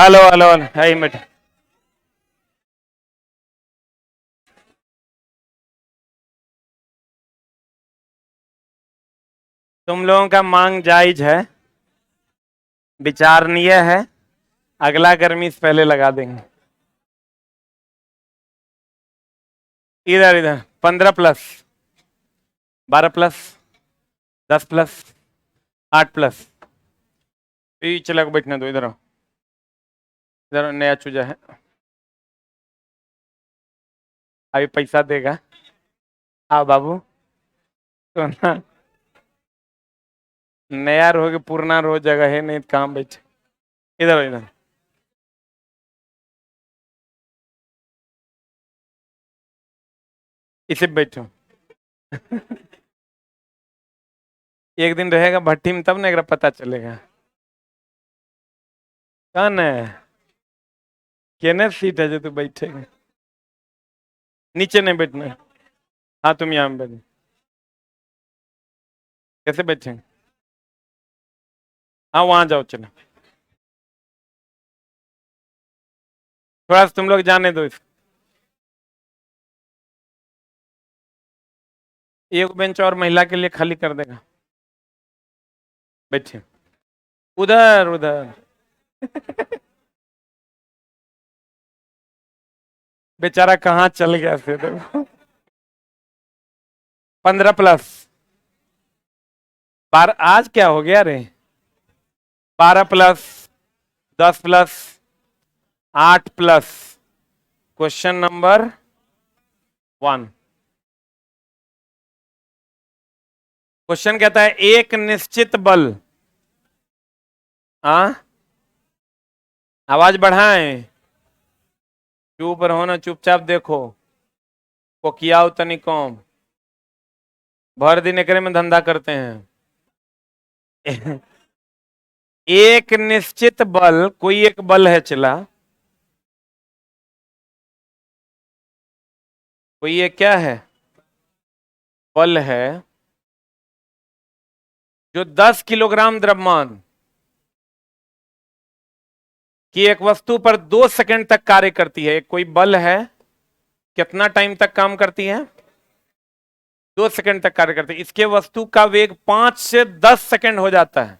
Hello hello hi मिट। तुम लोगों का मांग जायज है, विचारणीय है। अगला गर्मी से पहले लगा देंगे। इधर इधर 15+, 12+, 10+, 8+। चला को बैठने दो। इधर आओ, इधर नया चूजा है, अभी पैसा देगा। आओ बाबू। तो ना नया रो के पुराना रो जगह है नहीं, काम बैठे। इधर इधर इसे बैठो। एक दिन रहेगा भट्टी में तब ना एक पता चलेगा। कौन है? केने सीट है जो तू बैठेगा? नीचे नहीं बैठना है। हाँ तुम यहाँ बैठो। कैसे बैठेंगे? हाँ वहां जाओ, चलो। थोड़ा सा तुम लोग जाने दो इसको। एक बेंच और महिला के लिए खाली कर देगा। बैठे उधर उधर। बेचारा कहाँ चल गया से देखो। 15+, 12। आज क्या हो गया रे? 12+, 10+, 8+। Question number 1। क्वेश्चन कहता है एक निश्चित बल। हाँ आवाज बढ़ाएं। चुप रहो ना, चुपचाप देखो। कोकियाओ तनिकोम भर दिन एकरे में धंधा करते हैं। एक निश्चित बल, कोई एक बल है चला। कोई ये क्या है? बल है जो 10 किलोग्राम द्रव्यमान की एक वस्तु पर 2 सेकंड तक कार्य करती है। कोई बल है, कितना टाइम तक काम करती है? 2 सेकंड तक कार्य करती है। इसके वस्तु का वेग 5 से 10 सेकंड हो जाता है।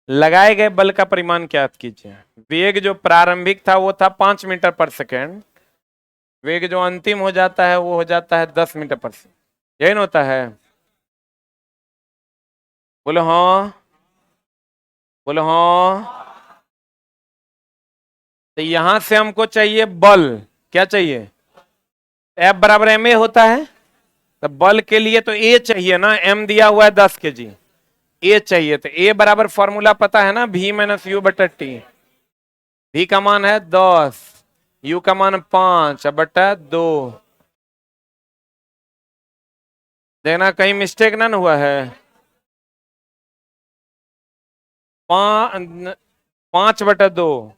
लगाए गए बल का परिमाण ज्ञात कीजिए। वेग जो प्रारंभिक था वो था 5 मीटर पर सेकंड। वेग जो अंतिम हो जाता है वो हो जाता है 10 मीटर पर सेकंड। यही ना होता है? बोलो हाँ, बोलो हाँ। तो यहां से हमको चाहिए बल। क्या चाहिए? F बराबर ma होता है। तो बल के लिए तो A चाहिए ना, M दिया हुआ है 10 kg। A चाहिए तो A बराबर फॉर्मूला पता है ना, V-U/T। V का मान है 10, U का मान 5/2। देखना कहीं मिस्टेक ना हुआ है। 5/2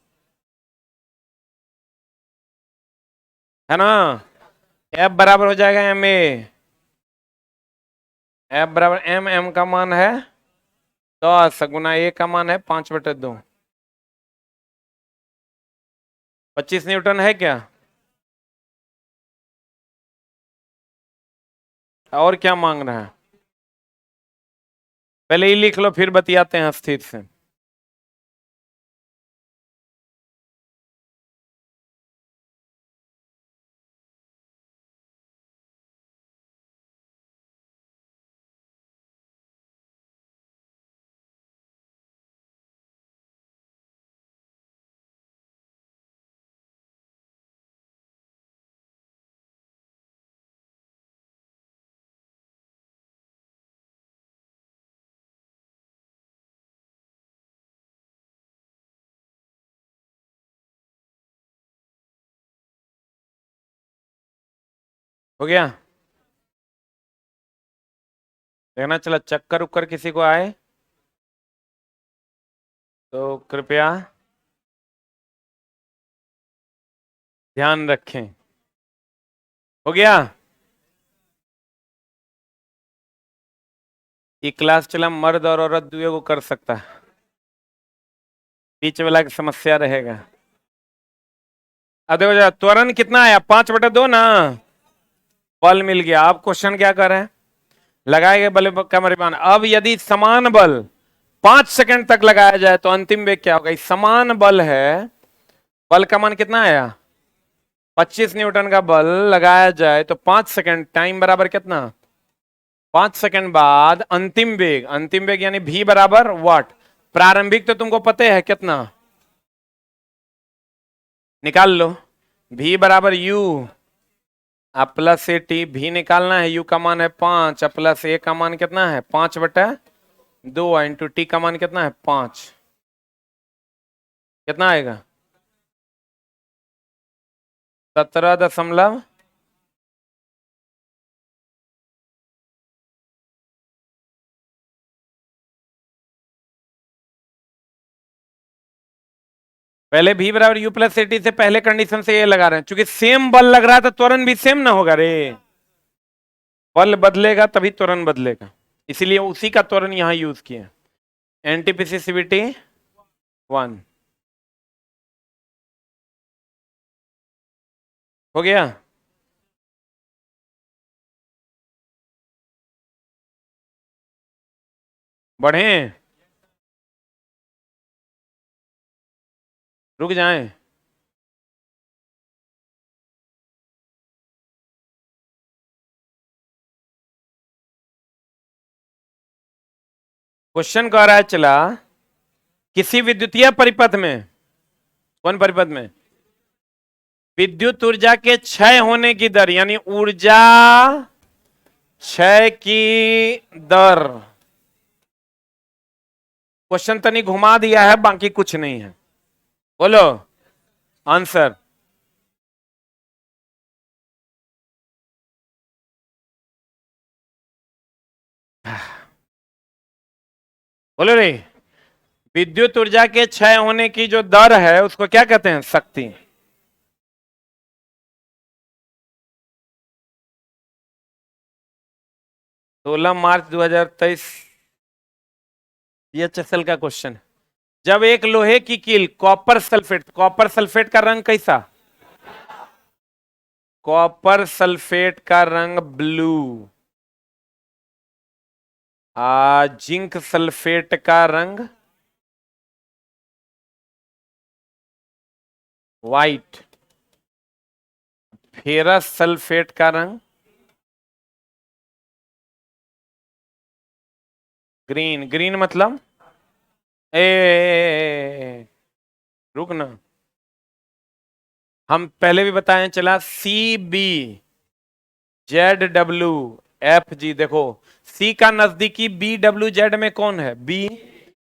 है ना। F बराबर हो जाएगा ma। F बराबर M का मान है 10 गुना A का मान है 5/2। 25 न्यूटन है क्या? और क्या मांग रहा है? पहले ही लिख लो फिर बतियाते हैं स्थिर से। हो गया? देखना चला चक्कर उक्कर किसी को आए तो कृपया ध्यान रखें। हो गया? ये क्लास चला मर्द और औरत दुए को कर सकता है। बीच वाला की समस्या रहेगा। अब देखो जरा, त्वरण कितना आया? 5/2 ना। बल मिल गया। अब क्वेश्चन क्या कर रहे हैं? लगाए गए बल का परिमाण। अब यदि समान बल 5 सेकंड तक लगाया जाए तो अंतिम वेग क्या होगा? समान बल है, बल का मान कितना आया? 25 न्यूटन का बल लगाया जाए तो 5 सेकंड, टाइम बराबर कितना? 5 सेकंड बाद अंतिम वेग यानी v बराबर वाट। प्रारंभिक तो तुमको पता है कितना, निकाल लो। v बराबर u आ प्लस ए टी। भी निकालना है, u का मान है 5, प्लस ए का मान कितना है? 5/2 इंटू टी का मान कितना है? 5। कितना आएगा? 17 पहले v बराबर u प्लस ए टी से पहले कंडीशन से ये लगा रहे हैं, क्योंकि सेम बल लग रहा है तो त्वरण भी सेम ना होगा रे। बल बदलेगा तभी त्वरण बदलेगा, इसीलिए उसी का त्वरण यहां यूज किया। एनटीपीसीसीवीटी 1 हो गया। बढ़े, रुक जाएं। क्वेश्चन कह रहा है, चला किसी विद्युतीय परिपथ में, कौन परिपथ में? विद्युत ऊर्जा के क्षय होने की दर, यानी ऊर्जा क्षय की दर। क्वेश्चन तनी घुमा दिया है, बाकी कुछ नहीं है। बोलो आंसर। बोलो रे। विद्युत ऊर्जा के क्षय होने की जो दर है उसको क्या कहते हैं? शक्ति। 16 मार्च 2023 बीएचएसएल का क्वेश्चन। जब एक लोहे की कील कॉपर सल्फेट का रंग कैसा? कॉपर सल्फेट का रंग ब्लू, जिंक सल्फेट का रंग व्हाइट, फेरस सल्फेट का रंग ग्रीन। ग्रीन मतलब रुक ना, हम पहले भी बताए, चला CBZWFG। देखो C का नजदीकी BWZ में कौन है? B।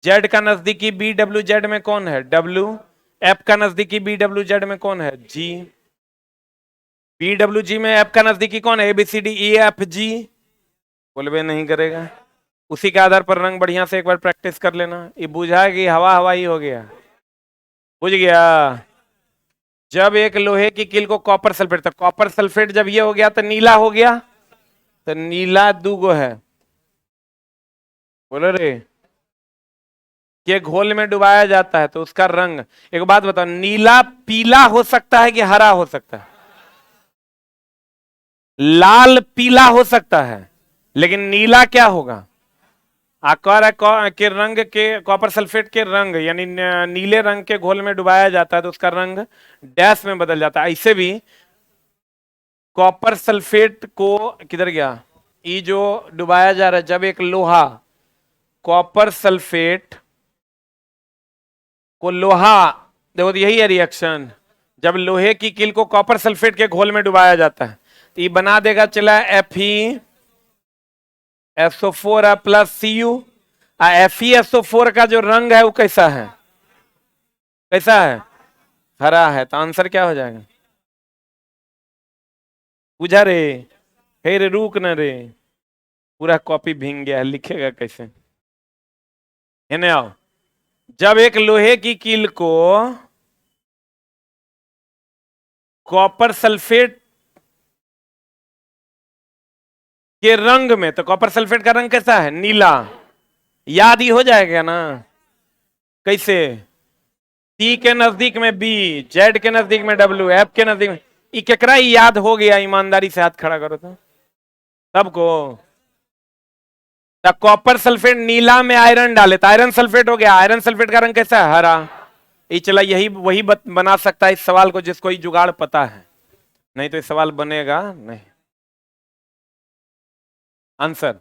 Z का नजदीकी BWZ में कौन है? W। F का नजदीकी BWZ में कौन है? G। BWG में F का नजदीकी कौन है? ABCDEFG। बोलबे नहीं करेगा। उसी के आधार पर रंग बढ़िया से एक बार प्रैक्टिस कर लेना। ये बुझा कि हवा हवा ही हो गया, बुझ गया। जब एक लोहे की कील को कॉपर सल्फेट, तो कॉपर सल्फेट जब ये हो गया तो नीला हो गया, तो नीला दूगो है। बोलो रे। के घोल में डुबाया जाता है तो उसका रंग, एक बात बताओ, नीला पीला हो सकता है कि हरा हो सकता है? लाल पीला हो सकता है, लेकिन नीला क्या होगा? आकार के रंग के, कॉपर सल्फेट के रंग यानी नीले रंग के घोल में डुबाया जाता है तो उसका रंग डैश में बदल जाता है। ऐसे भी कॉपर सल्फेट को, किधर गया ये जो डुबाया जा रहा है, जब एक लोहा कॉपर सल्फेट को लोहा, देखो तो यही है रिएक्शन। जब लोहे की कील को कॉपर सल्फेट के घोल में डुबाया जाता है तो ये बना देगा, चला FeSO4 प्लस Cu। FeSO4 का जो रंग है वो कैसा है? कैसा है? हरा है। तो आंसर क्या हो जाएगा? बुझा रे? हे रे रुक न रे, पूरा कॉपी भींग गया है, लिखेगा कैसे? है आओ। जब एक लोहे की कील को कॉपर सल्फेट के रंग में, तो कॉपर सल्फेट का रंग कैसा है? नीला। याद ही हो जाएगा ना? कैसे? सी के नजदीक में बी, जेड के नजदीक में डब्ल्यू, एफ के नजदीक में ई, केकरा ही याद हो गया? ईमानदारी से हाथ खड़ा करो तो सबको। कॉपर सल्फेट नीला में आयरन डाले तो आयरन सल्फेट हो गया। आयरन सल्फेट का रंग कैसा है? हरा। ये चला, यही वही बना सकता है इस सवाल को जिसको ये जुगाड़ पता है, नहीं तो ये सवाल बनेगा नहीं। आंसर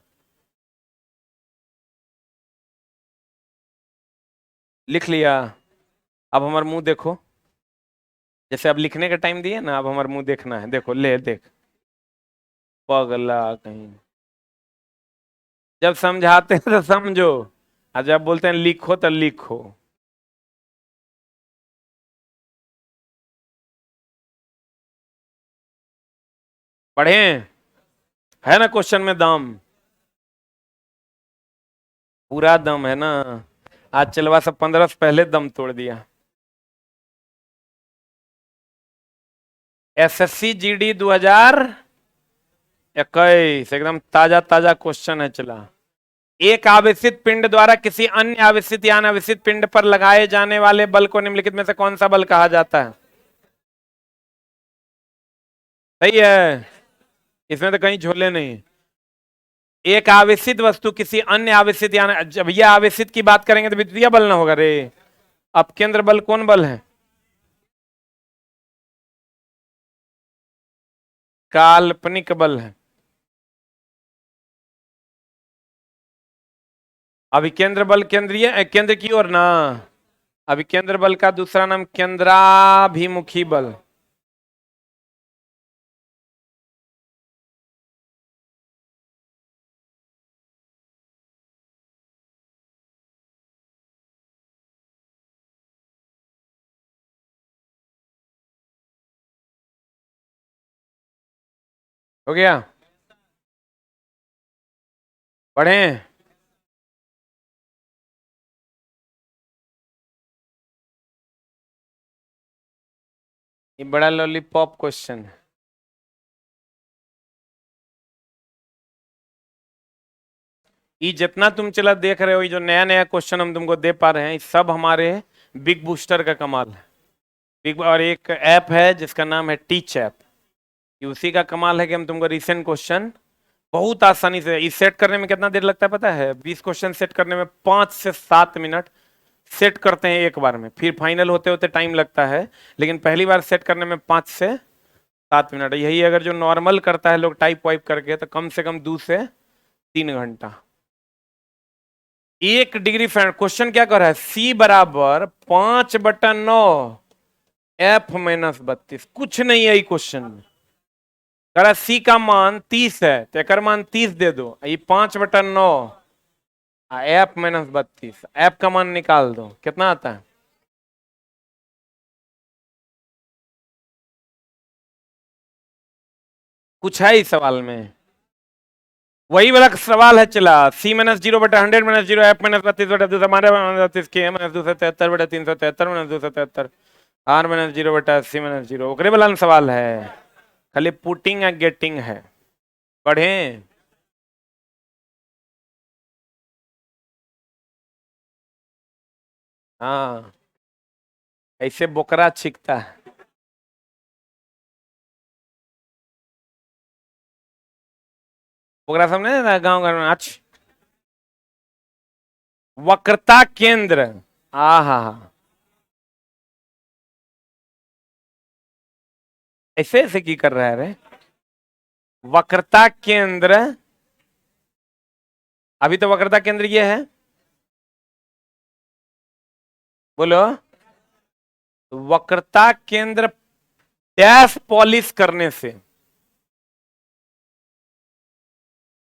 लिख लिया? अब हमारा मुंह देखो, जैसे अब लिखने का टाइम दिए ना, अब हमारा मुंह देखना है। देखो, ले देख, पगला कहीं। जब समझाते हैं तो समझो, और जब बोलते हैं लिखो तो लिखो। पढ़े है ना? क्वेश्चन में दम, पूरा दम है ना? आज चलवा सब 15 से पहले दम तोड़ दिया। एसएससी जीडी 2021 एकदम ताजा ताजा क्वेश्चन है। चला, एक आवेशित पिंड द्वारा किसी अन्य आवेशित या अनावेशित पिंड पर लगाए जाने वाले बल को निम्नलिखित में से कौन सा बल कहा जाता है? सही है, इसमें तो कहीं झोले नहीं। एक आवेशित वस्तु किसी अन्य आवेशित या, जब यह आवेशित की बात करेंगे तो विद्युतीय बल ना होगा रे। अब केंद्र बल कौन बल है? काल्पनिक बल है। अभी केंद्र बल केंद्रीय केंद्र की ओर ना। अभी केंद्र बल का दूसरा नाम केंद्राभिमुखी बल। हो गया? पढ़ें? ये बड़ा लॉलीपॉप क्वेश्चन है। ये जितना तुम चला देख रहे हो, ये जो नया नया क्वेश्चन हम तुमको दे पा रहे हैं, ये सब हमारे बिग बूस्टर का कमाल है। बिग, और एक ऐप है जिसका नाम है टीच ऐप, ये उसी का कमाल है कि हम तुमको रिसेंट क्वेश्चन बहुत आसानी से, इस सेट करने में कितना देर लगता है पता है? 20 क्वेश्चन सेट करने में 5 से 7 मिनट सेट करते हैं एक बार में, फिर फाइनल होते होते टाइम लगता है, लेकिन पहली बार सेट करने में 5 से 7 मिनट। यही अगर जो नॉर्मल करता है लोग टाइप वाइप करके, तो कम से कम 2 से 3 घंटा। 1 डिग्री फ़ारेनहाइट। क्वेश्चन क्या कर रहा है? सी बराबर 5/9 एफ माइनस 32, कुछ नहीं है क्वेश्चन में। कह रहा सी का मान 30 है तो एक मान 30 दे दो, ये 5/9 एफ माइनस 32, एफ का मान निकाल दो, कितना आता है? कुछ है इस सवाल में? वही वाला सवाल है। चला, सी माइनस 0/100 -0 एफ माइनस 32/2 के माइनस 273/373 आर माइनस 0/80 ओकरे वाला सवाल है। खाली पुटिंग एंड गेटिंग है। पढ़े? हाँ, ऐसे बोकरा छिकता है। बोकरा समझे ना, गांव घर में आज वक्रता केंद्र। आ हा, ऐसे ऐसे की कर रहा है रे? वक्रता केंद्र, अभी तो वक्रता केंद्र ये है, बोलो। वक्रता केंद्र डैश पॉलिश करने से,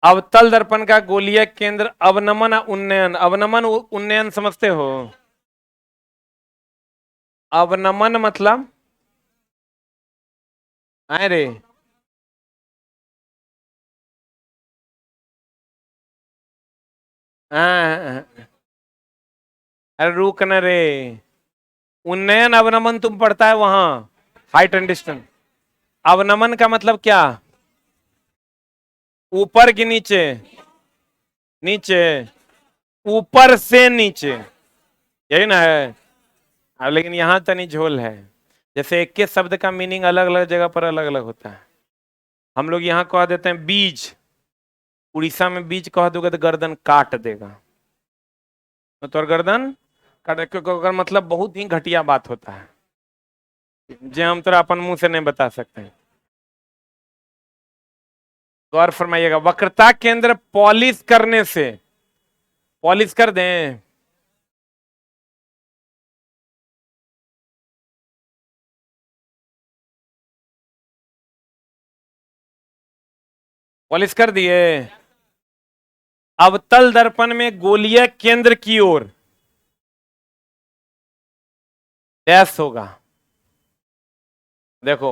अवतल दर्पण का गोलीय केंद्र अवनमन उन्नयन, अवनमन उन्नयन समझते हो? अवनमन मतलब आए रे, अरे रुक न रे। उन्नयन अवनमन तुम पढ़ता है वहां, हाइट एंड डिस्टेंस। अवनमन का मतलब क्या? ऊपर की नीचे? नीचे, ऊपर से नीचे, यही ना है? लेकिन यहाँ तनी झोल है, जैसे एक के शब्द का मीनिंग अलग अलग जगह पर अलग अलग होता है। हम लोग यहाँ कह देते हैं बीज, उड़ीसा में बीज कह दोगे तो गर्दन काट देगा, तो गर्दन काट, क्योंकि अगर मतलब बहुत ही घटिया बात होता है, जो हम तो अपन मुंह से नहीं बता सकते। गौर फरमाइएगा, वक्रता केंद्र पॉलिश करने से, पॉलिश कर दें, पॉलिश कर दिए। अवतल दर्पण में गोलीय केंद्र की ओर डैश होगा। देखो,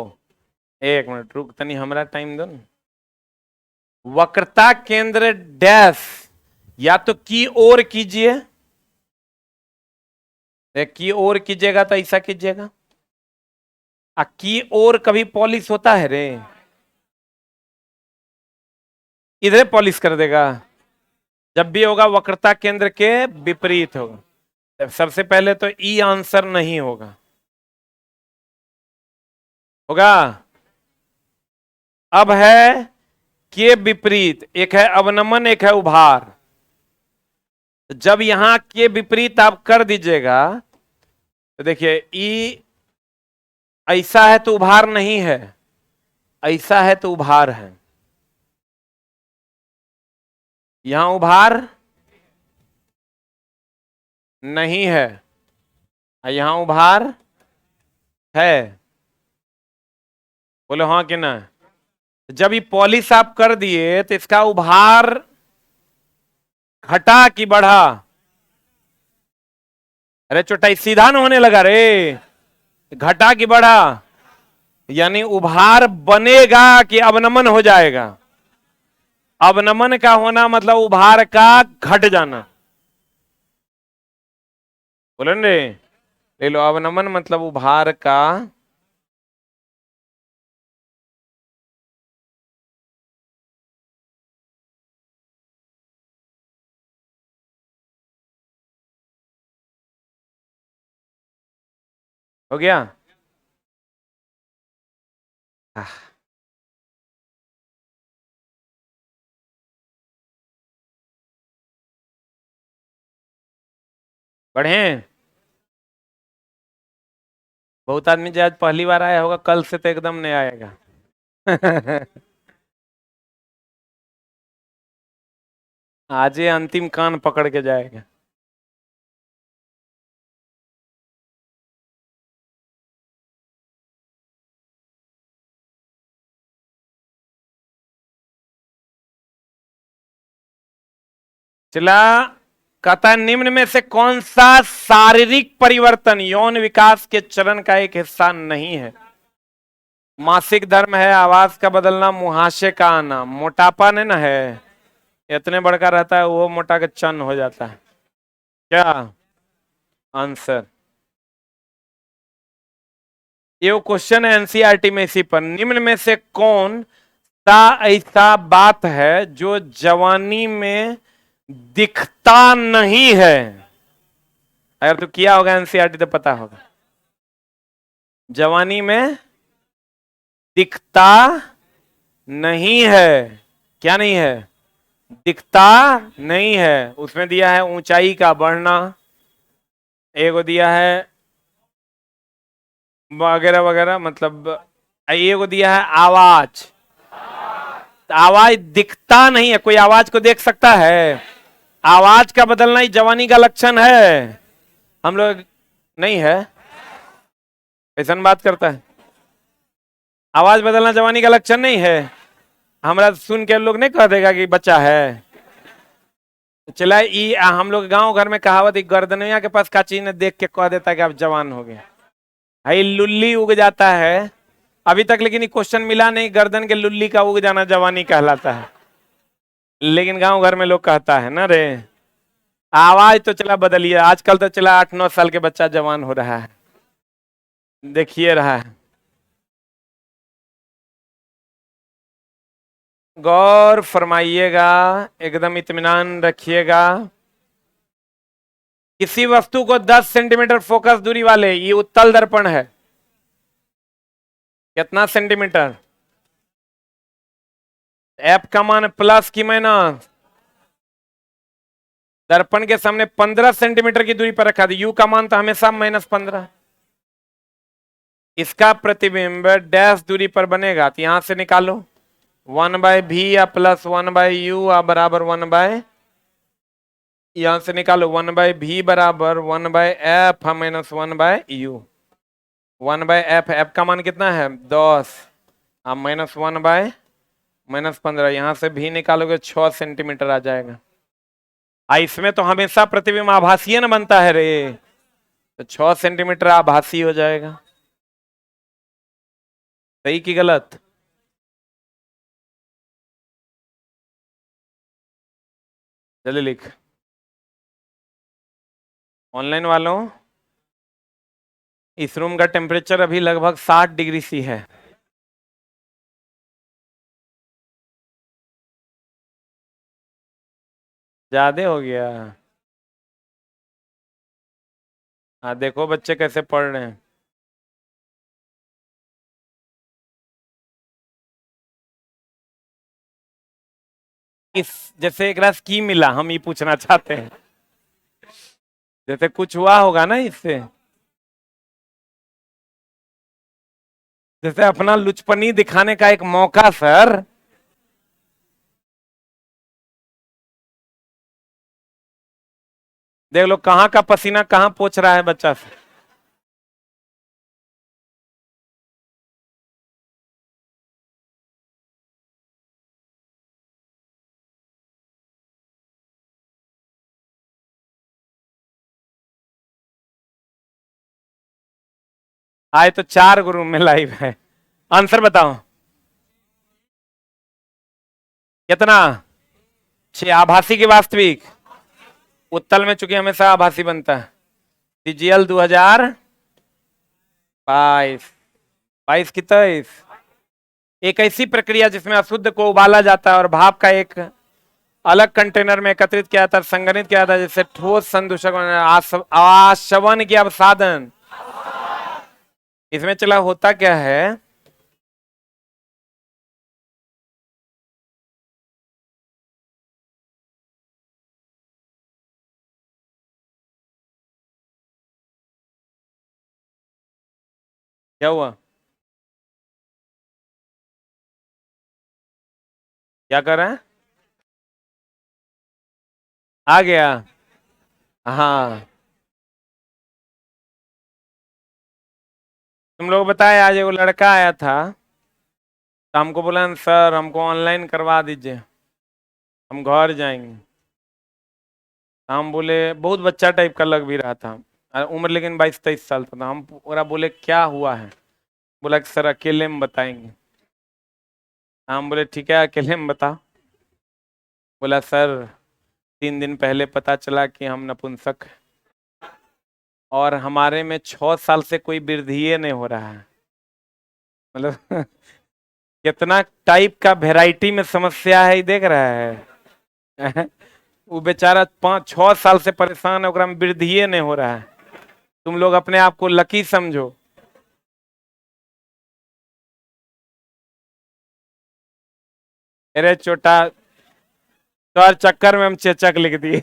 एक मिनट रुक तनी, हमारा टाइम दो ना। वक्रता केंद्र डैश, या तो की ओर कीजिए, की ओर कीजिएगा तो ऐसा कीजिएगा, की ओर कभी पॉलिश होता है रे, इधर पॉलिश कर देगा। जब भी होगा वक्रता केंद्र के विपरीत होगा। सबसे पहले तो ई आंसर नहीं होगा, होगा। अब है के विपरीत, एक है अवनमन एक है उभार। जब यहां के विपरीत आप कर दीजिएगा तो देखिए, ई ऐसा है तो उभार नहीं है, ऐसा है तो उभार है। यहां उभार नहीं है, यहां उभार है। बोले हाँ कि ना? जब ये पॉलिश आप कर दिए तो इसका उभार घटा कि बढ़ा? अरे चोटाई सीधा न होने लगा रे, घटा कि बढ़ा? यानी उभार बनेगा कि अवनमन हो जाएगा? अवनमन का होना मतलब उभार का घट जाना। बोले रे, ले लो, अवनमन मतलब उभार का हो गया। बढ़े। बहुत आदमी जो आज पहली बार आया होगा, कल से तो एकदम नहीं आएगा। आज ये अंतिम कान पकड़ के जाएगा। चला, कहता है निम्न में से कौन सा शारीरिक परिवर्तन यौन विकास के चरण का एक हिस्सा नहीं है? मासिक धर्म है, आवाज का बदलना, मुहासे का आना, मोटापा ने ना है, इतने बड़का रहता है वो मोटा के चन हो जाता है। क्या आंसर? ये वो क्वेश्चन है एनसीईआरटी में इसी पर। निम्न में से कौन सा ऐसा बात है जो जवानी में दिखता नहीं है? अगर तो किया होगा एनसीईआरटी तो पता होगा। जवानी में दिखता नहीं है, क्या नहीं है? दिखता नहीं है। उसमें दिया है ऊंचाई का बढ़ना, एगो दिया है वगैरह वगैरह, मतलब एगो दिया है आवाज। आवाज दिखता नहीं है, कोई आवाज को देख सकता है? आवाज का बदलना ही जवानी का लक्षण है। हम लोग नहीं है, ऐसा बात करता है। आवाज बदलना जवानी का लक्षण नहीं है। हमारा सुन के लोग नहीं कह देगा कि बच्चा है। चला, हम लोग गांव घर में कहावत, गर्दनिया के पास का चीज ने देख के कह देता है कि आप जवान हो गए। भाई लुल्ली उग जाता है अभी तक, लेकिन ये क्वेश्चन मिला नहीं गर्दन के लुल्ली का उग जाना जवानी कहलाता है। लेकिन गांव घर में लोग कहता है ना रे। आवाज तो चला बदलिए, आजकल तो चला 8-9 साल के बच्चा जवान हो रहा है, देखिए रहा है। गौर फरमाइएगा, एकदम इत्मीनान रखिएगा। किसी वस्तु को 10 सेंटीमीटर फोकस दूरी वाले, ये उत्तल दर्पण है, कितना सेंटीमीटर? एफ का मान प्लस की माइनस? दर्पण के सामने 15 सेंटीमीटर की दूरी पर रखा था, यू का मान तो हमेशा -15। इसका प्रतिबिंब डैश दूरी पर बनेगा, तो यहां से निकालो 1/v या +1/u बराबर 1/, यहां से निकालो 1/v बराबर 1/f -1/u। 1/f, एफ का मान कितना है 10, अब -1/, -15, यहां से भी निकालोगे 6 सेंटीमीटर आ जाएगा। इसमें तो हमेशा प्रतिबिंब आभासीय न बनता है रे, तो 6 सेंटीमीटर आभासी हो जाएगा। सही कि गलत? चलिए लिख। ऑनलाइन वालों, इस रूम का टेम्परेचर अभी लगभग 60 डिग्री सी है। ज्यादा हो गया? हाँ देखो बच्चे कैसे पढ़ रहे हैं। इस जैसे एक रास की मिला, हम ये पूछना चाहते हैं, जैसे कुछ हुआ होगा ना इससे, जैसे अपना लुचपनी दिखाने का एक मौका सर। देख लो कहाँ का पसीना कहाँ पोंछ रहा है बच्चा से। आए तो 4 गुरु में लाइव है। आंसर बताओ कितना? 6। आभासी की वास्तविक? उत्तल में चूंकि हमेशा आभासी बनता है। सीजीएल 2022, 22 की 23। एक ऐसी प्रक्रिया जिसमें अशुद्ध को उबाला जाता है और भाप का एक अलग कंटेनर में एकत्रित किया जाता है, संग्रहित किया जाता है, जिससे ठोस संदूषक आशवन की अवसादन। इसमें चला होता क्या है, क्या हुआ? क्या कर रहे हैं? आ गया? हाँ, तुम लोग बताए आज वो लड़का आया था, तो हमको बोला सर हमको ऑनलाइन करवा दीजिए, हम घर जाएंगे। हम बोले, बहुत बच्चा टाइप का लग भी रहा था, उम्र लेकिन 22-23 साल था। हम पूरा बोले क्या हुआ है? बोला कि सर अकेले में बताएंगे। हम बोले ठीक है अकेले में बता। बोला सर 3 दिन पहले पता चला कि हम नपुंसक हैं और हमारे में 6 साल से कोई वृद्धि नहीं हो रहा है। मतलब कितना टाइप का वेराइटी में समस्या है, ये देख रहा है। वो बेचारा 5-6 साल से परेशान है, में वृद्धि नहीं हो रहा है। तुम लोग अपने आप को लकी समझो। अरे छोटा, तो हर चक्कर में हम चेचक लिख दिए।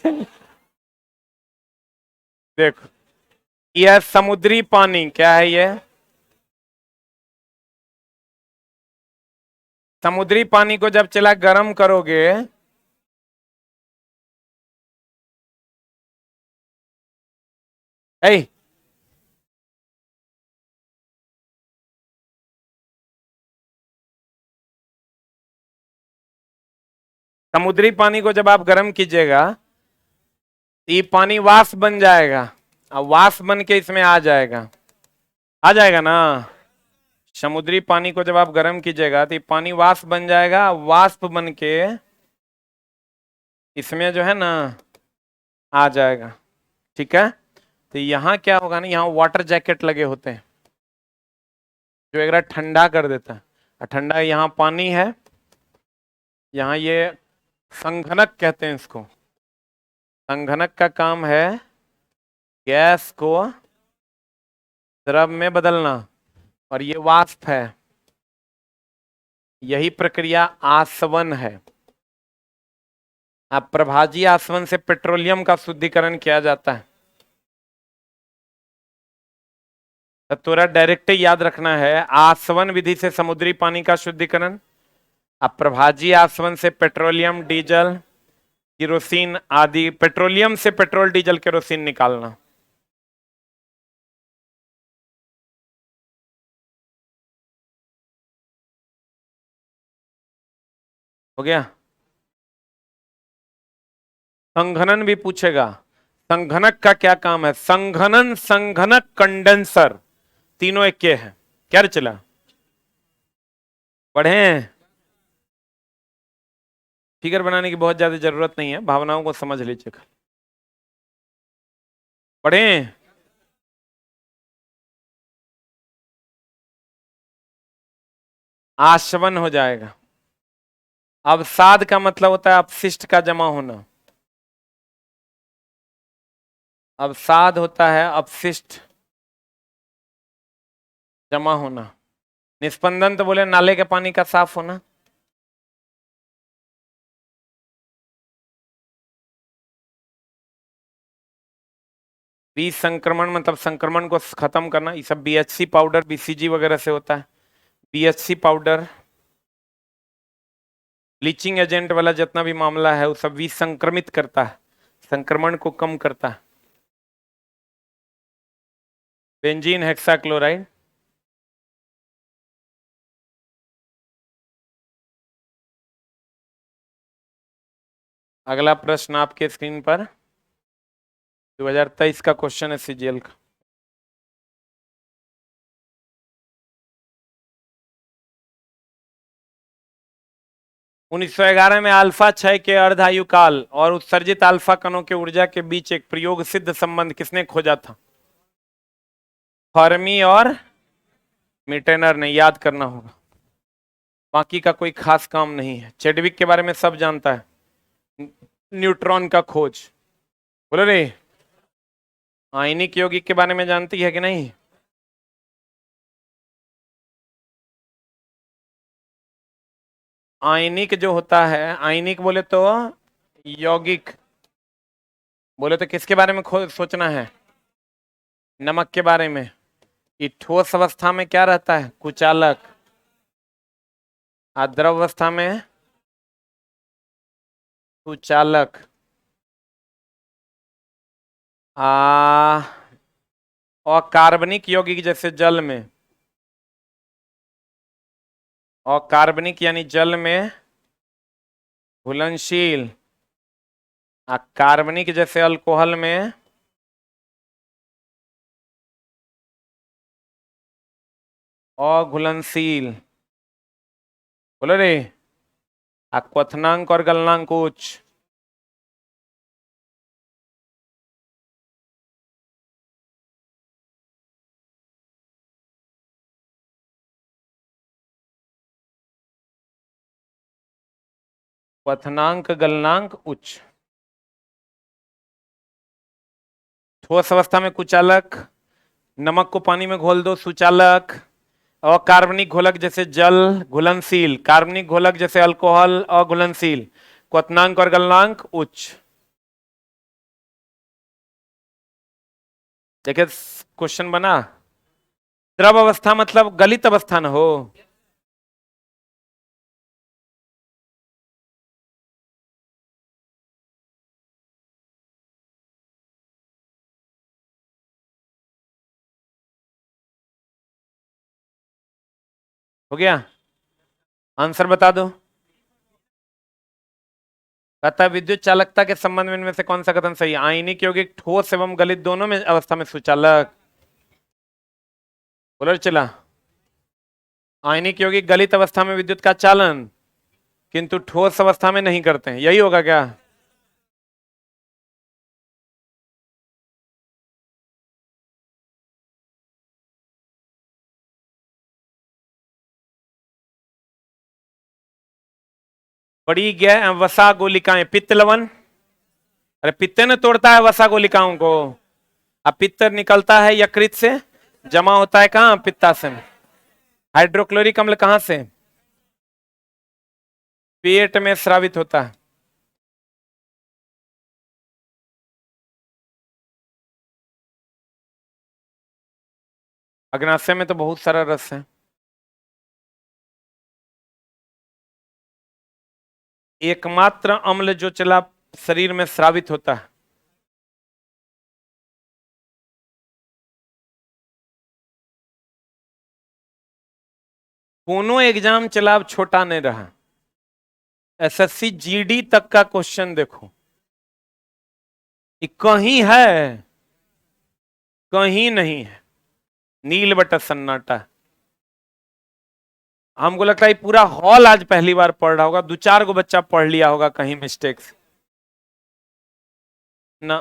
देखो यह समुद्री पानी क्या है, ये समुद्री पानी को जब चला गर्म करोगे, ऐ समुद्री पानी को जब आप गर्म कीजिएगा, ये पानी वाष्प बन जाएगा, अब वाष्प बन के इसमें आ जाएगा, आ जाएगा ना। समुद्री पानी को जब आप गर्म कीजिएगा तो ये पानी वाष्प बन जाएगा, वाष्प बन के इसमें जो है ना आ जाएगा। ठीक है, तो यहाँ क्या होगा ना, यहाँ वाटर जैकेट लगे होते हैं जो एक ठंडा कर देता है। और ठंडा, यहाँ पानी है, यहाँ ये संघनक कहते हैं इसको। संघनक का काम है गैस को द्रव में बदलना, और ये वाष्प है, यही प्रक्रिया आसवन है। अब प्रभाजी आसवन से पेट्रोलियम का शुद्धिकरण किया जाता है। तो थोड़ा डायरेक्ट याद रखना है, आसवन विधि से समुद्री पानी का शुद्धिकरण, अब प्रभाजी आसवन से पेट्रोलियम, डीजल, केरोसिन आदि, पेट्रोलियम से पेट्रोल, डीजल, केरोसिन निकालना। हो गया। संघनन भी पूछेगा, संघनक का क्या काम है? संघनन, संघनक, कंडेंसर, तीनों एक के हैं। क्या चला, पढ़े? फिगर बनाने की बहुत ज्यादा जरूरत नहीं है, भावनाओं को समझ लीजिएगा। पढ़े? आशवन हो जाएगा। अवसाद का मतलब होता है अपशिष्ट का जमा होना। अवसाद होता है अपशिष्ट जमा होना। निस्पंदन तो बोले नाले के पानी का साफ होना। विसंक्रमण मतलब संक्रमण को खत्म करना। ये सब बीएचसी पाउडर, बीसीजी वगैरह से होता है। बीएचसी पाउडर, ब्लीचिंग एजेंट वाला जितना भी मामला है वो सब विसंक्रमित करता है, संक्रमण को कम करता है। बेंजीन हेक्साक्लोराइड, अगला प्रश्न आपके स्क्रीन पर 2023 का क्वेश्चन है सीजीएल का। उन्नीस 1911 में अल्फा क्षय के अर्धायु काल और उत्सर्जित अल्फा कणों के ऊर्जा के बीच एक प्रयोग सिद्ध संबंध किसने खोजा था? फर्मी और मिटेनर ने, याद करना होगा, बाकी का कोई खास काम नहीं है। चेडविक के बारे में सब जानता है, न्यूट्रॉन का खोज। बोलो रे, आयनिक यौगिक के बारे में जानती है कि नहीं? आयनिक जो होता है, आयनिक बोले तो यौगिक, बोले तो किसके बारे में सोचना है? नमक के बारे में। ये ठोस अवस्था में क्या रहता है? कुचालक। द्रव अवस्था में कुचालक। और कार्बनिक यौगिक जैसे जल में, और कार्बनिक यानी जल में घुलनशील, कार्बनिक जैसे अल्कोहल में अघुलनशील। बोलो रे, क्वथनांक और गलनांक उच्च। क्वथनांक, गलनांक उच्च। ठोस अवस्था में कुचालक, नमक को पानी में घोल दो सुचालक, और कार्बनिक घोलक जैसे जल घुलनशील, कार्बनिक घोलक जैसे अल्कोहल अघुलनशील। क्वथनांक और गलनांक उच्च। देखिए क्वेश्चन बना, द्रव अवस्था मतलब गलित अवस्था न हो। हो गया, आंसर बता दो। कहता है विद्युत चालकता के संबंध में इनमें से कौन सा कथन सही है? आयनिक यौगिक ठोस एवं गलित दोनों में अवस्था में सुचालक। बोलो चला, आयनिक यौगिक गलित अवस्था में विद्युत का चालन, किंतु ठोस अवस्था में नहीं करते हैं, यही होगा क्या? बड़ी वसा गोलिकाएं, पित्त लवण, अरे पित्ते ने तोड़ता है वसा गोलिकाओं को। अपित्त निकलता है यकृत से, जमा होता है कहां? पित्ताशय में। हाइड्रोक्लोरिक अम्ल कहां से? पेट में स्रावित होता है। अग्नाशय में तो बहुत सारा रस है। एकमात्र अम्ल जो चला शरीर में स्रावित होता है। दोनों एग्जाम चला, अब छोटा नहीं रहा। एसएससी जीडी तक का क्वेश्चन देखो, कहीं है कहीं नहीं है, नील बटा सन्नाटा। हमको लगता है पूरा हॉल आज पहली बार पढ़ रहा होगा, 2-4 गो बच्चा पढ़ लिया होगा कहीं मिस्टेक से ना।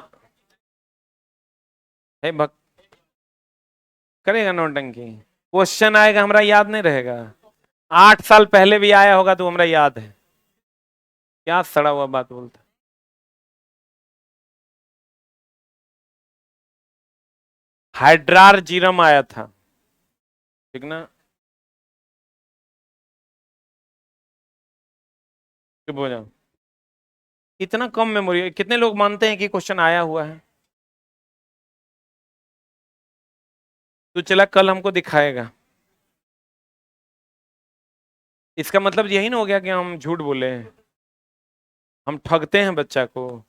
हे भक्त करेगा नौटंकी, क्वेश्चन आएगा हमरा याद नहीं रहेगा। 8 साल पहले भी आया होगा तो हमरा याद है। क्या सड़ा हुआ बात बोलता। हाइड्रारजीरम आया था, ठीक ना? चुप हो जाओ। इतना कम मेमोरी, कितने लोग मानते हैं कि क्वेश्चन आया हुआ है? तो चला कल हमको दिखाएगा। इसका मतलब यही ना हो गया कि हम झूठ बोले हैं, हम ठगते हैं बच्चा को।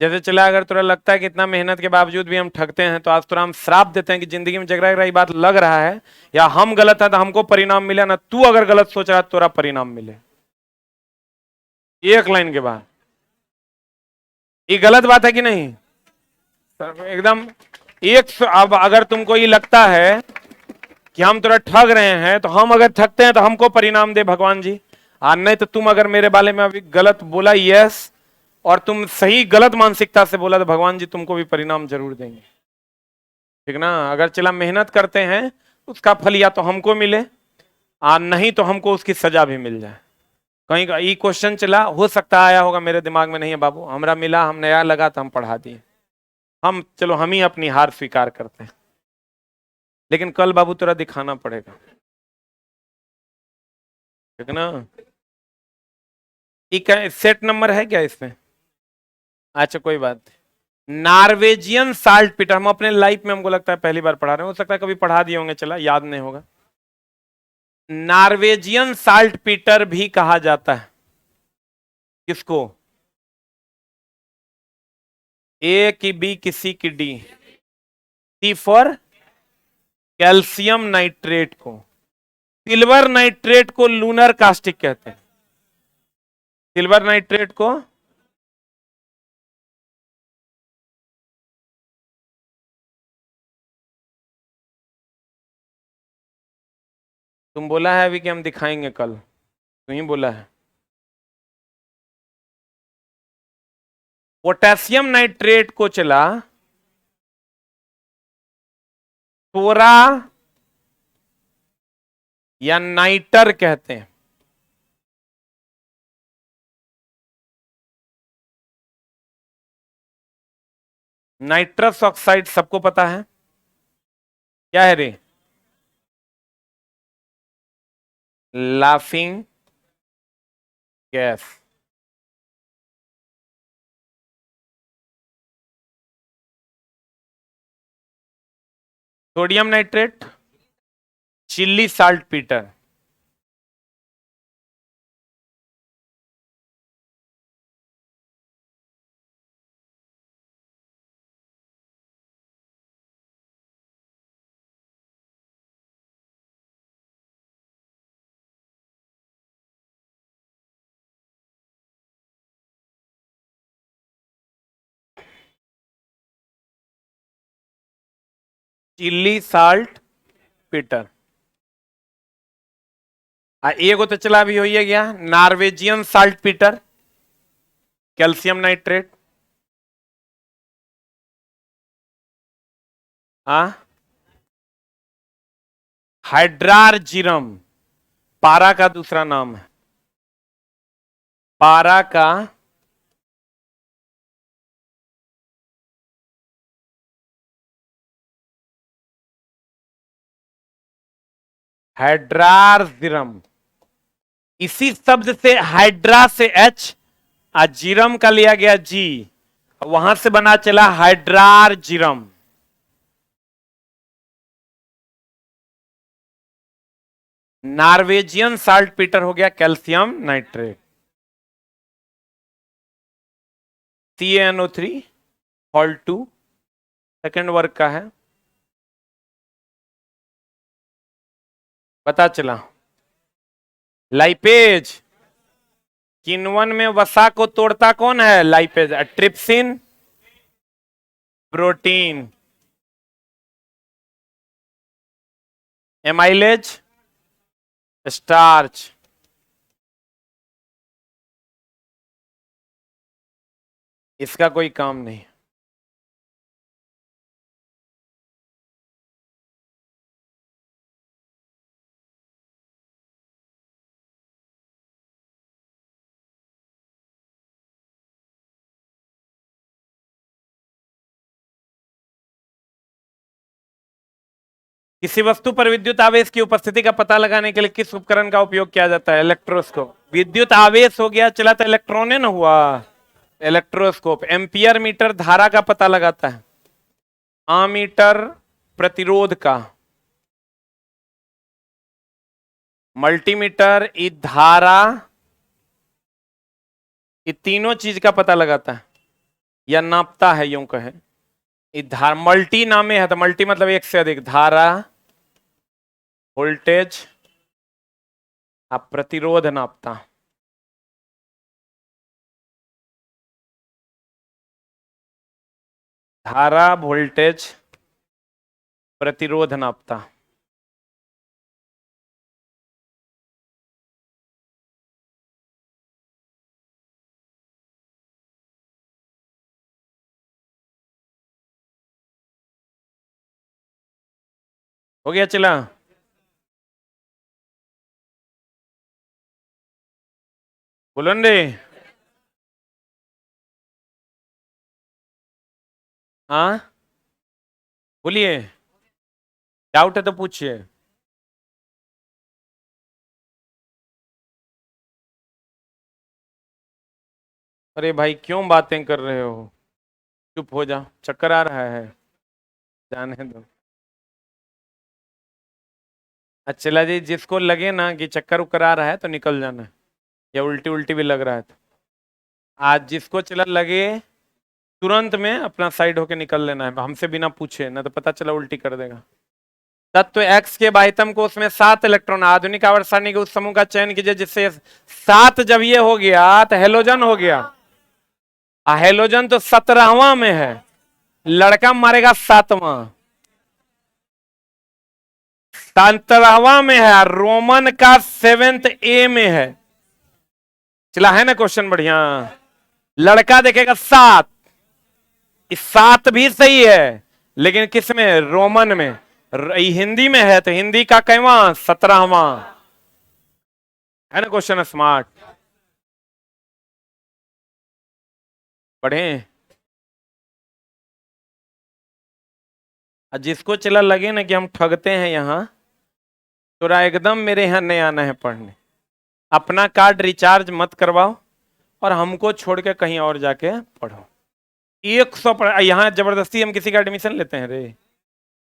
जैसे चला, अगर तुरा लगता है कि इतना मेहनत के बावजूद भी हम ठगते हैं, तो आज तुरा हम श्राप देते हैं कि जिंदगी में जगह रही बात लग रहा है या हम गलत है तो हमको परिणाम मिले ना, तू अगर गलत सोच रहा है तो तुरा परिणाम मिले। एक लाइन के बाद ये गलत बात है कि नहीं? एकदम अब अगर तुमको ये लगता है कि हम तुरा ठग रहे हैं, तो हम अगर ठगते हैं तो हमको परिणाम दे भगवान जी। नहीं तो तुम अगर मेरे बारे में अभी गलत बोला यस, और तुम सही गलत मानसिकता से बोला, तो भगवान जी तुमको भी परिणाम जरूर देंगे, ठीक ना? अगर चला मेहनत करते हैं उसका फल या तो हमको मिले, नहीं तो हमको उसकी सजा भी मिल जाए। कहीं का ये क्वेश्चन चला, हो सकता आया होगा, मेरे दिमाग में नहीं है बाबू, हमरा मिला, हम नया लगा तो हम पढ़ा दिए। हम चलो हम ही अपनी हार स्वीकार करते हैं, लेकिन कल बाबू तेरा दिखाना पड़ेगा, ठीक ना? ठीक है, सेट नंबर है क्या इसमें? अच्छा कोई बात नहीं। नॉर्वेजियन साल्ट पीटर हम अपने लाइफ में, हमको लगता है पहली बार पढ़ा रहे हैं, हो सकता है कभी पढ़ा दिए होंगे, चला याद नहीं होगा। नॉर्वेजियन साल्ट पीटर भी कहा जाता है किसको? ए की बी की सी की D? C for calcium nitrate को। सिल्वर नाइट्रेट को लूनर कास्टिक कहते हैं। सिल्वर नाइट्रेट को तुम बोला है अभी कि हम दिखाएंगे कल, तुम ही बोला है। पोटेशियम नाइट्रेट को चला सोरा या नाइटर कहते हैं। नाइट्रस ऑक्साइड सबको पता है क्या है रे? Laughing gas. Sodium nitrate Chile saltpetre. Chile saltpetre. एगो तो चला भी हो ही गया, Norwegian saltpetre calcium nitrate. Hydrargyrum पारा का दूसरा नाम है। पारा का हाइड्रारजिरम। इसी शब्द से हाइड्रा से एच, जीरम का लिया गया जी, वहां से बना चला हाइड्रारजिरम। नॉर्वेजियन साल्ट पीटर हो गया calcium nitrate. CaNO3 halt 2 second वर्ग का है, पता चला। लाइपेज, किण्वन में वसा को तोड़ता कौन है? Lipase. Trypsin protein, amylase starch. इसका कोई काम नहीं। किसी वस्तु पर विद्युत आवेश की उपस्थिति का पता लगाने के लिए किस उपकरण का उपयोग किया जाता है? इलेक्ट्रोस्कोप। विद्युत आवेश हो गया, चला तो इलेक्ट्रॉन न हुआ, इलेक्ट्रोस्कोप। एम्पियर मीटर धारा का पता लगाता है, आमीटर प्रतिरोध का, मल्टीमीटर ई धारा, ये तीनों चीज का पता लगाता है या नापता है, यूं कहे। धारा मल्टी नामे है, तो मल्टी मतलब एक से अधिक, धारा, वोल्टेज, आप प्रतिरोध नापता। धारा, वोल्टेज, प्रतिरोध नापता। हो गया चला। बोलो रे। हाँ बोलिए, डाउट है तो पूछिए। अरे भाई क्यों बातें कर रहे हो, चुप हो जा, चक्कर आ रहा है, जाने दो। अच्छा जी, जिसको लगे ना कि चक्कर उक्कर आ रहा है तो निकल जाना है, या उल्टी उल्टी भी लग रहा है तो आज जिसको चला लगे तुरंत में अपना साइड होके निकल लेना है, हमसे बिना पूछे, ना तो पता चला उल्टी कर देगा। तत्व एक्स के बाह्यतम कोष में 7 इलेक्ट्रॉन, आधुनिक आवर्त सारणी के उस समूह का चयन कीजिए जिससे 7, जब ये हो गया तो हेलोजन हो गया। हेलोजन तो 17वां में है, लड़का मारेगा 7वां। 17वां में है, रोमन का 7th ए में है। चला है ना क्वेश्चन बढ़िया। लड़का देखेगा 7, इस 7 भी सही है, लेकिन किस में? रोमन में। हिंदी में है तो हिंदी का कैवां? 17वां। है ना क्वेश्चन स्मार्ट। पढ़े। जिसको चला लगे ना कि हम ठगते हैं यहां, तो एकदम मेरे यहां नहीं आना है पढ़ने। अपना कार्ड रिचार्ज मत करवाओ और हमको छोड़ के कहीं और जाके पढ़ो। 100 यहां जबरदस्ती हम किसी का एडमिशन लेते हैं रे?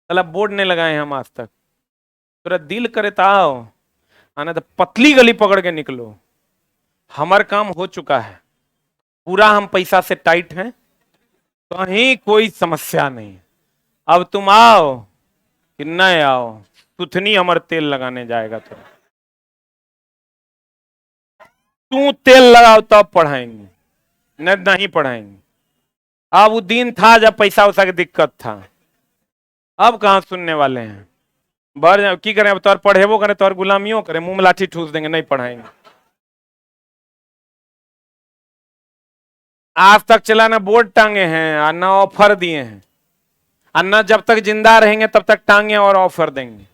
चला बोर्ड नहीं लगाए हम आज तक। तेरा दिल करे तो आओ, आना तो पतली गली पकड़ के निकलो। हमारा काम हो चुका है पूरा, हम पैसा से टाइट हैं, कहीं कोई समस्या नहीं। अब तुम आओ कि नहीं आओ, सुथनी हमर तेल लगाने जाएगा तो तू तेल लगाओ तब पढ़ाएंगे, नहीं पढ़ाएंगे। अब वो दिन था जब पैसा वैसा की दिक्कत था, अब कहां सुनने वाले हैं। बढ़ की करें, अब तोर पढ़ेबो करें, तोर गुलामियों करें, मुंह में लाठी ठूस देंगे, नहीं पढ़ाएंगे। आज तक चला ना बोर्ड टांगे हैं और ना ऑफर दिए हैं, और ना जब तक जिंदा रहेंगे तब तक टांगे और ऑफर देंगे।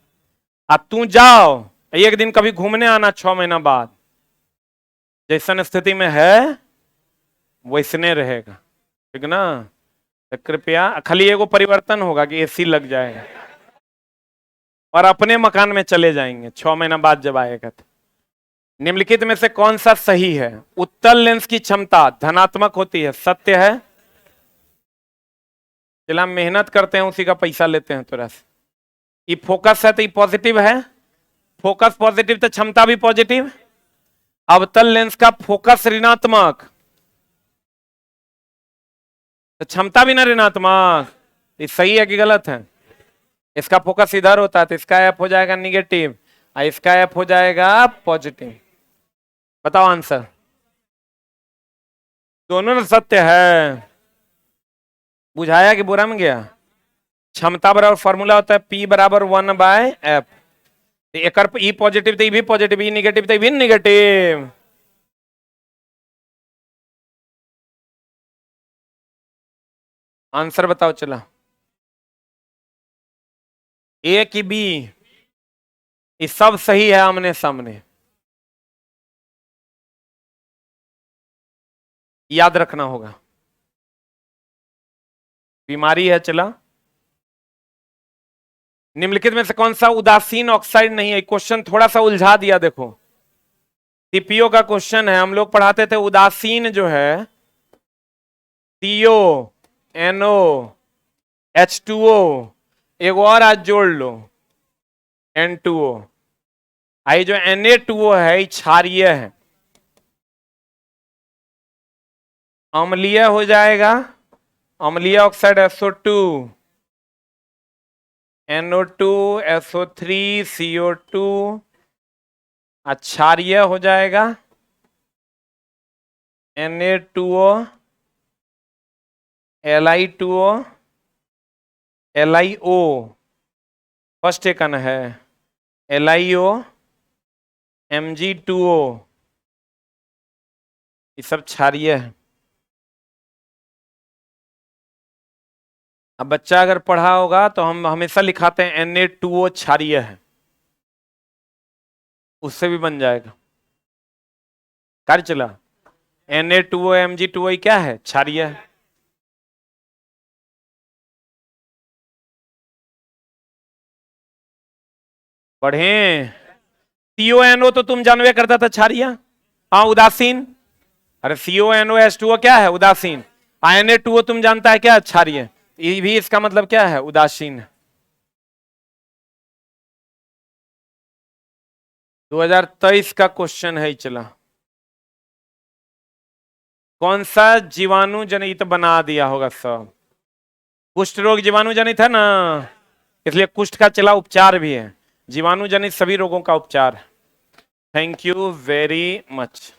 अब तू जाओ एक दिन कभी घूमने आना 6 महीना बाद, जैसन स्थिति में है वैसने रहेगा, ठीक ना? तो कृपया खाली एगो परिवर्तन होगा कि एसी लग जाएगा। और अपने मकान में चले जाएंगे 6 महीना बाद जब आएगा तो। निम्नलिखित में से कौन सा सही है? उत्तल लेंस की क्षमता धनात्मक होती है, सत्य है? चलो हम मेहनत करते हैं, उसी का पैसा लेते हैं तुरंत। ये फोकस है तो ये पॉजिटिव है, फोकस पॉजिटिव तो क्षमता भी पॉजिटिव। अवतल लेंस का फोकस ऋणात्मक तो क्षमता भी ना ऋणात्मक। ये सही है कि गलत है? इसका फोकस इधर होता है तो इसका एफ हो जाएगा निगेटिव और इसका एफ हो जाएगा पॉजिटिव। बताओ आंसर। दोनों सत्य है। बुझाया कि बुरा में गया? क्षमता बराबर फॉर्मूला होता है P बराबर 1/f। एक ई पॉजिटिव तो ई भी पॉजिटिव, ई निगेटिव तो ई भी निगेटिव। आंसर बताओ चला। ए की बी? ये सब सही है आमने सामने, याद रखना होगा। बीमारी है चला। निम्नलिखित में से कौन सा उदासीन ऑक्साइड नहीं है? क्वेश्चन थोड़ा सा उलझा दिया देखो। सीपीओ का क्वेश्चन है, हम लोग पढ़ाते थे उदासीन जो है CO NO H2O, एक और आज जोड़ लो N2O। आई जो Na2O है ये क्षारीय है, अम्लीय हो जाएगा। अम्लीय oxide SO2 NO2 SO3 CO2, क्षारीय हो जाएगा Na2O Li2O LiO, फर्स्ट एकन है LiO Mg2O, ये सब क्षारीय है। अब बच्चा अगर पढ़ा होगा तो हम हमेशा लिखाते हैं Na2O क्षारीय है, उससे भी बन जाएगा। कार्य चला। Na2O Mg2O क्या है? क्षारीय है। पढ़े? CONO तो तुम जानवे करता था क्षारीय। हाँ उदासीन। अरे CONOH2O क्या है? उदासीन। Na2O तुम जानता है क्या? क्षारीय। ये भी इसका मतलब क्या है? उदासीन। 2023 का क्वेश्चन है चला। कौन सा जीवाणु जनित बना दिया होगा सब? कुष्ठ रोग जीवाणु जनित है ना, इसलिए कुष्ठ का चला उपचार भी है। जीवाणु जनित सभी रोगों का उपचार। Thank you very much.